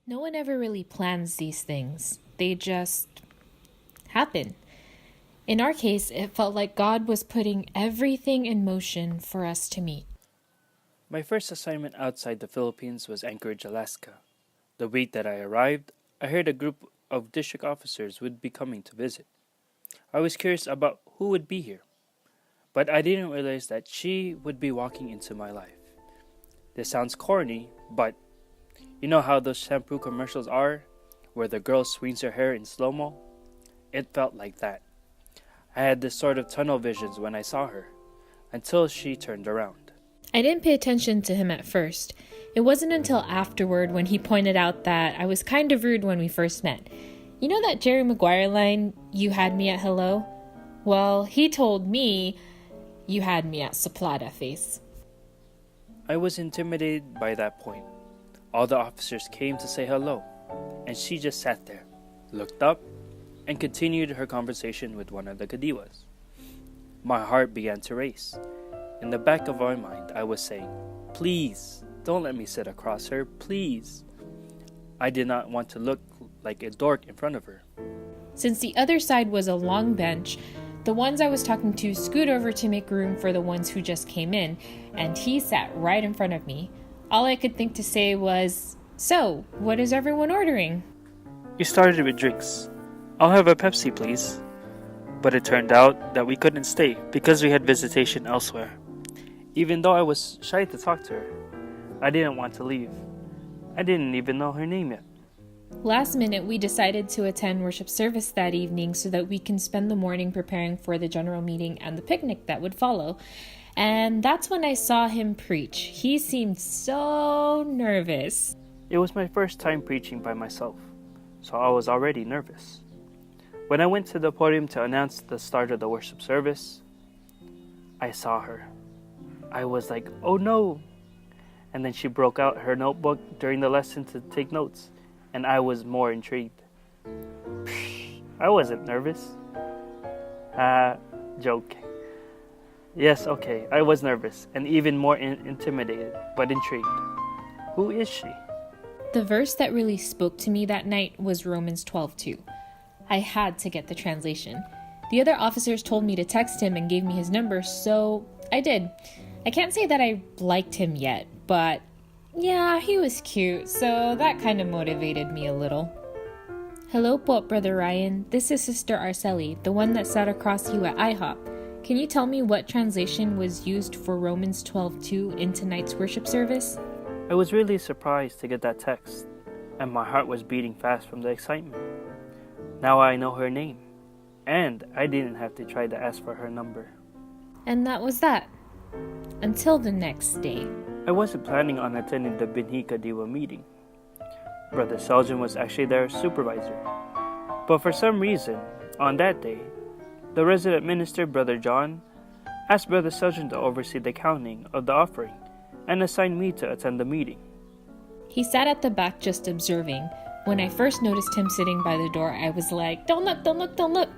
No one ever really plans these things, they just happen. In our case, it felt like God was putting everything in motion for us to meet. My first assignment outside the Philippines was Anchorage, Alaska. The week that I arrived, I heard a group of district officers would be coming to visit. I was curious about who would be here, but I didn't realize that she would be walking into my life. This sounds corny, but you know how those shampoo commercials are, where the girl swings her hair in slow-mo? It felt like that. I had this sort of tunnel visions when I saw her, until she turned around. I didn't pay attention to him at first. It wasn't until afterward when he pointed out that I was kind of rude when we first met. You know that Jerry Maguire line, "You had me at hello"? Well, he told me, "You had me at Saplata face." I was intimidated by that point. All the officers came to say hello, and she just sat there, looked up, and continued her conversation with one of the Kadiwas. My heart began to race. In the back of my mind, I was saying, "Please, don't let me sit across her, please." I did not want to look like a dork in front of her. Since the other side was a long bench, the ones I was talking to scoot over to make room for the ones who just came in, and he sat right in front of me. All I could think to say was, "So, what is everyone ordering?" We started with drinks. "I'll have a Pepsi, please." But it turned out that we couldn't stay because we had visitation elsewhere. Even though I was shy to talk to her, I didn't want to leave. I didn't even know her name yet. Last minute, we decided to attend worship service that evening so that we can spend the morning preparing for the general meeting and the picnic that would follow. And that's when I saw him preach. He seemed so nervous. It was my first time preaching by myself, so I was already nervous. When I went to the podium to announce the start of the worship service, I saw her. I was like, "Oh no!" And then she broke out her notebook during the lesson to take notes, and I was more intrigued. I wasn't nervous. Joke. Yes, okay, I was nervous and even more intimidated, but intrigued. Who is she? The verse that really spoke to me that night was Romans 12:2. I had to get the translation. The other officers told me to text him and gave me his number, so I did. I can't say that I liked him yet, but yeah, he was cute, so that kind of motivated me a little. "Hello po, Brother Ryan. This is Sister Arsellie, the one that sat across you at IHOP. Can you tell me what translation was used for Romans 12:2 in tonight's worship service?" I was really surprised to get that text, and my heart was beating fast from the excitement. Now I know her name, and I didn't have to try to ask for her number. And that was that. Until the next day. I wasn't planning on attending the Binhi Kadiwa meeting. Brother Seljan was actually their supervisor. But for some reason, on that day, the resident minister, Brother John, asked Brother Seljan to oversee the counting of the offering and assigned me to attend the meeting. He sat at the back just observing. When I first noticed him sitting by the door, I was like, "Don't look, don't look, don't look."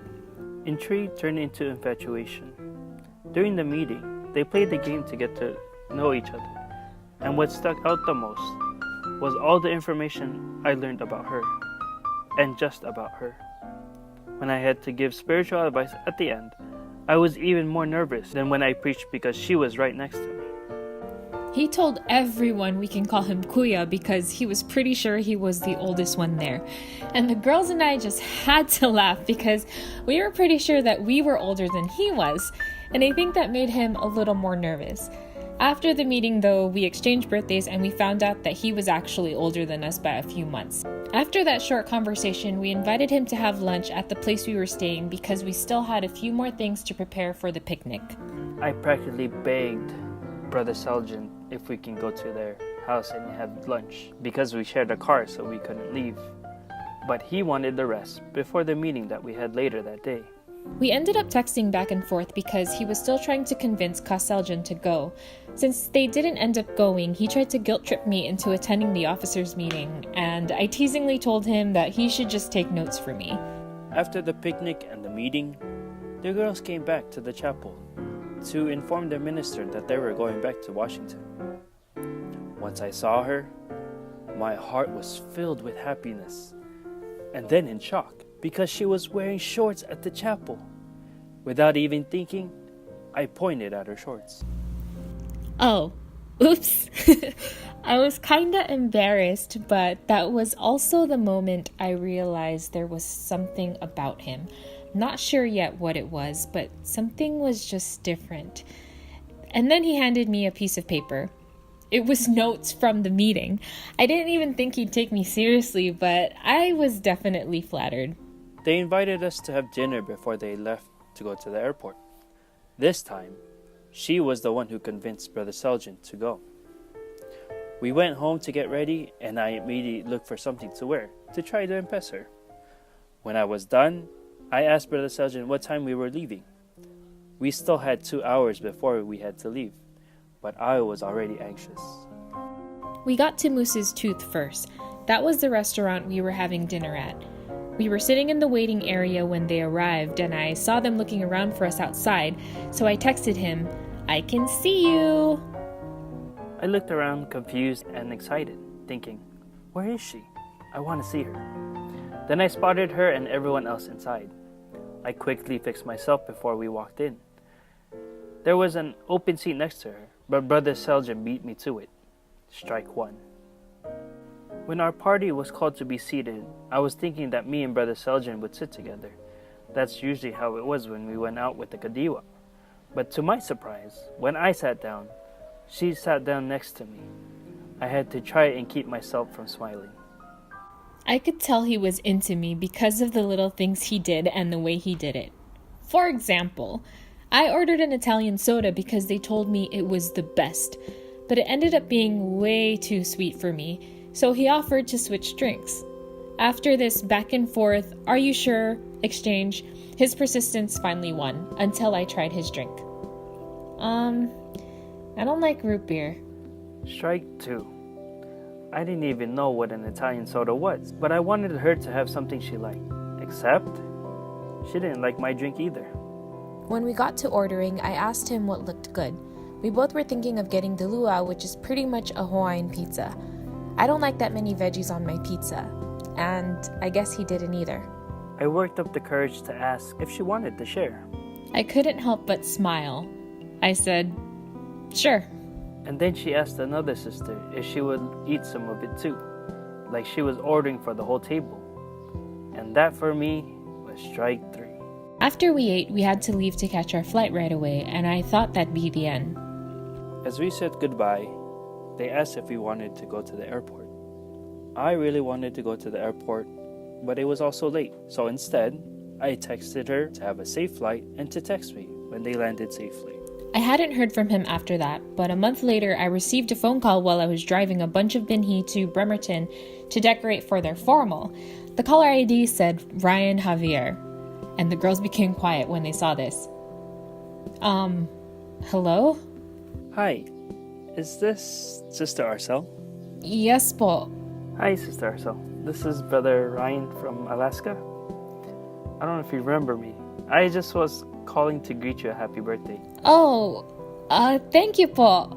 Intrigue turned into infatuation. During the meeting, they played the game to get to know each other, and what stuck out the most was all the information I learned about her, and just about her. When I had to give spiritual advice at the end, I was even more nervous than when I preached because she was right next to me. He told everyone we can call him Kuya because he was pretty sure he was the oldest one there. And the girls and I just had to laugh because we were pretty sure that we were older than he was. And I think that made him a little more nervous. After the meeting, though, we exchanged birthdays and we found out that he was actually older than us by a few months. After that short conversation, we invited him to have lunch at the place we were staying because we still had a few more things to prepare for the picnic. I practically begged Brother Seljan if we can go to their house and have lunch because we shared a car so we couldn't leave. But he wanted the rest before the meeting that we had later that day. We ended up texting back and forth because he was still trying to convince Kaseljan to go. Since they didn't end up going, he tried to guilt trip me into attending the officers' meeting, and I teasingly told him that he should just take notes for me. After the picnic and the meeting, the girls came back to the chapel to inform the minister that they were going back to Washington. Once I saw her, My heart was filled with happiness, and then in shock, because she was wearing shorts at the chapel. Without even thinking, I pointed at her shorts. Oh, oops. I was kinda embarrassed, but that was also the moment I realized there was something about him. Not sure yet what it was, but something was just different. And then he handed me a piece of paper. It was notes from the meeting. I didn't even think he'd take me seriously, but I was definitely flattered. They invited us to have dinner before they left to go to the airport. This time, she was the one who convinced Brother Seljan to go. We went home to get ready, and I immediately looked for something to wear to try to impress her. When I was done, I asked Brother Seljan what time we were leaving. We still had 2 hours before we had to leave, but I was already anxious. We got to Moose's Tooth first. That was the restaurant we were having dinner at. We were sitting in the waiting area when they arrived, and I saw them looking around for us outside, so I texted him, "I can see you." I looked around confused and excited, thinking, where is she? I want to see her. Then I spotted her and everyone else inside. I quickly fixed myself before we walked in. There was an open seat next to her, but Brother Seljan beat me to it. Strike one. When our party was called to be seated, I was thinking that me and Brother Seljan would sit together. That's usually how it was when we went out with the Kadiwa. But to my surprise, when I sat down, she sat down next to me. I had to try and keep myself from smiling. I could tell he was into me because of the little things he did and the way he did it. For example, I ordered an Italian soda because they told me it was the best, but it ended up being way too sweet for me, so he offered to switch drinks. After this back and forth, "Are you sure?" exchange, his persistence finally won until I tried his drink. I don't like root beer. Strike two. I didn't even know what an Italian soda was, but I wanted her to have something she liked. Except, she didn't like my drink either. When we got to ordering, I asked him what looked good. We both were thinking of getting the luau, which is pretty much a Hawaiian pizza. I don't like that many veggies on my pizza, and I guess he didn't either. I worked up the courage to ask if she wanted to share. I couldn't help but smile. I said, "Sure." And then she asked another sister if she would eat some of it too, like she was ordering for the whole table. And that for me was strike three. After we ate, we had to leave to catch our flight right away, and I thought that'd be the end. As we said goodbye, they asked if we wanted to go to the airport. I really wanted to go to the airport, but it was also late, so instead, I texted her to have a safe flight and to text me when they landed safely. I hadn't heard from him after that, but a month later I received a phone call while I was driving a bunch of binhi to Bremerton to decorate for their formal. The caller ID said Ryan Javier, and the girls became quiet when they saw this. Hello? Hi, is this Sister Arsellie? Yes po. Hi, Sister Arsellie. This is Brother Ryan from Alaska. I don't know if you remember me. I just was calling to greet you a happy birthday. Oh, thank you po.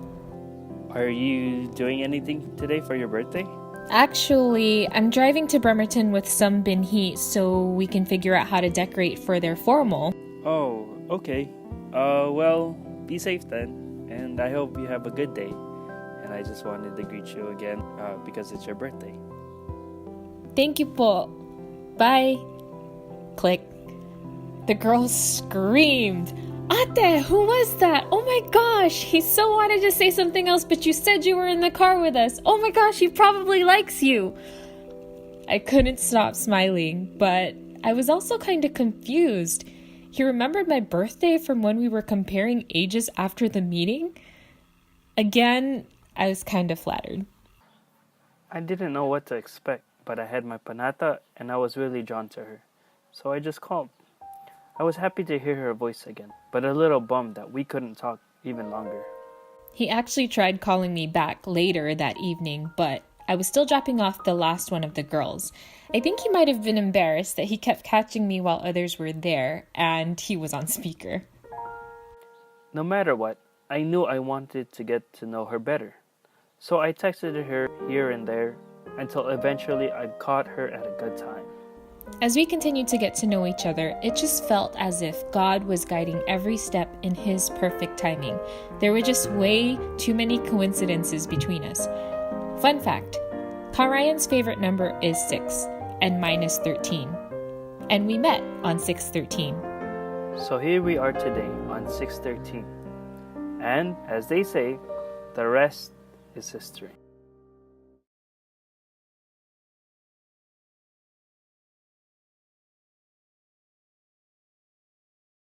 Are you doing anything today for your birthday? Actually, I'm driving to Bremerton with some binhi so we can figure out how to decorate for their formal. Oh, okay. Well, be safe then, and I hope you have a good day. And I just wanted to greet you again because it's your birthday. Thank you po. Bye. Click. The girls screamed. Ate, who was that? Oh my gosh, he so wanted to say something else, but you said you were in the car with us. Oh my gosh, he probably likes you. I couldn't stop smiling, but I was also kind of confused. He remembered my birthday from when we were comparing ages after the meeting. Again, I was kind of flattered. I didn't know what to expect, but I had my panata and I was really drawn to her. So I just called. I was happy to hear her voice again, but a little bummed that we couldn't talk even longer. He actually tried calling me back later that evening, but I was still dropping off the last one of the girls. I think he might have been embarrassed that he kept catching me while others were there, and he was on speaker. No matter what, I knew I wanted to get to know her better. So I texted her here and there, until eventually I caught her at a good time. As we continued to get to know each other, it just felt as if God was guiding every step in His perfect timing. There were just way too many coincidences between us. Fun fact, Karayan's favorite number is 6, and mine is 13. And we met on 6/13. So here we are today on 6/13. And as they say, the rest is history.